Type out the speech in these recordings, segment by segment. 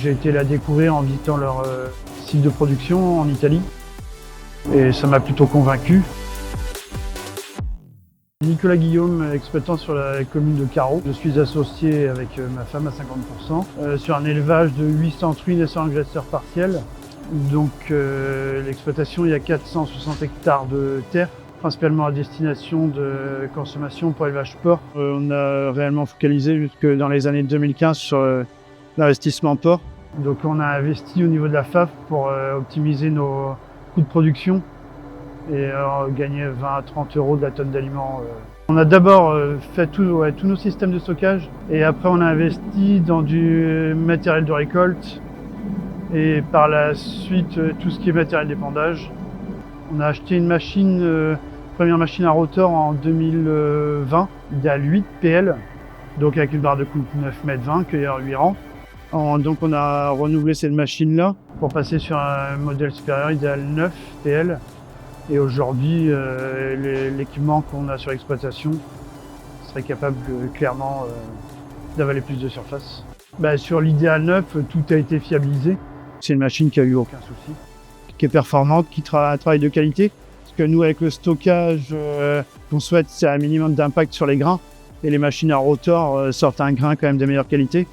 J'ai été la découvrir en visitant leur site de production en Italie et ça m'a plutôt convaincu. Nicolas Guillaume, exploitant sur la commune de Carreau. Je suis associé avec ma femme à 50% sur un élevage de 800 truies et 100 agresseurs partiels. Donc l'exploitation, il y a 460 hectares de terre, principalement à destination de consommation pour élevage porc. On a réellement focalisé jusque dans les années 2015 sur l'investissement porc. Donc on a investi au niveau de la FAF pour optimiser nos coûts de production et gagner 20 à 30 euros de la tonne d'aliments. On a d'abord fait tous nos systèmes de stockage et après on a investi dans du matériel de récolte et par la suite tout ce qui est matériel d'épandage. On a acheté une machine, première machine à rotor en 2020, idéal 8 PL, donc avec une barre de coupe 9,20 m, cueilleur 8 rangs. Donc on a renouvelé cette machine-là pour passer sur un modèle supérieur idéal 9 PL. Et aujourd'hui, l'équipement qu'on a sur l'exploitation serait capable clairement d'avaler plus de surface. Sur l'idéal 9, tout a été fiabilisé. C'est une machine qui a eu aucun souci, qui est performante, qui a un travail de qualité. Parce que nous, avec le stockage qu'on souhaite, c'est un minimum d'impact sur les grains. Et les machines à rotor sortent un grain quand même de meilleure qualité.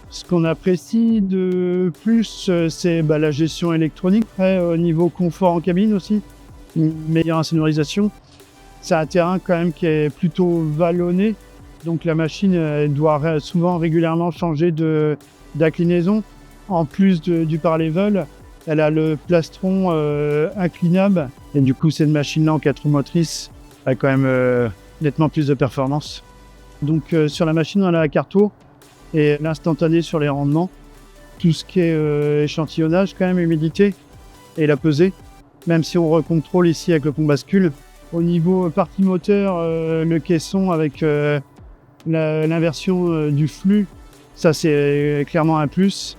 Ce qu'on apprécie de plus, c'est la gestion électronique. Après, au niveau confort en cabine aussi, une meilleure insonorisation. C'est un terrain quand même qui est plutôt vallonné. Donc la machine doit souvent régulièrement changer d'inclinaison. En plus du par-level, elle a le plastron inclinable. Et du coup, cette machine-là en 4 roues motrices a quand même nettement plus de performance. Donc sur la machine, on a la carte tour et l'instantané sur les rendements. Tout ce qui est échantillonnage, quand même, humidité et la pesée. Même si on recontrôle ici avec le pont bascule. Au niveau partie moteur, le caisson avec l'inversion du flux, ça c'est clairement un plus.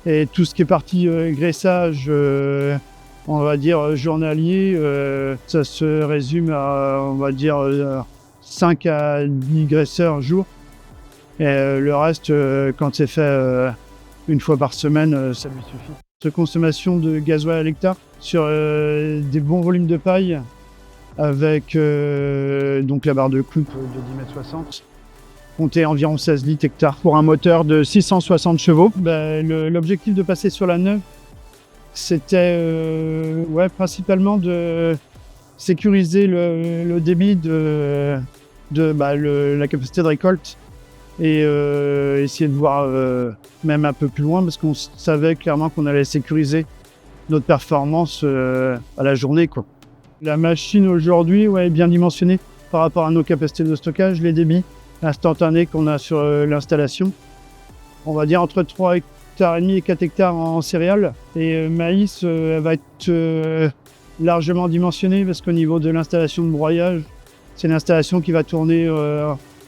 Et tout ce qui est partie graissage, on va dire journalier, ça se résume à, on va dire, 5 à 10 graisseurs jour. Et le reste, quand c'est fait une fois par semaine, ça lui suffit. De consommation de gasoil à l'hectare sur des bons volumes de paille avec donc la barre de coupe de 10,60 m. Compter environ 16 litres hectare pour un moteur de 660 chevaux. L'objectif de passer sur la neuve, c'était principalement de sécuriser le débit de la capacité de récolte et essayer de voir même un peu plus loin parce qu'on savait clairement qu'on allait sécuriser notre performance à la journée, quoi. La machine aujourd'hui est bien dimensionnée par rapport à nos capacités de stockage, les débits instantanés qu'on a sur l'installation. On va dire entre 3,5 hectares et 4 hectares en céréales. Et maïs, elle va être largement dimensionnée parce qu'au niveau de l'installation de broyage, c'est une installation qui va tourner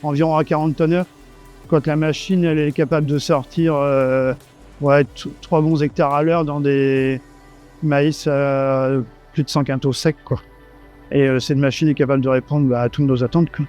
environ à 40 tonnes. Quand la machine elle est capable de sortir 3 bons hectares à l'heure dans des maïs à plus de 100 quintaux secs, quoi. Et cette machine est capable de répondre à toutes nos attentes, quoi.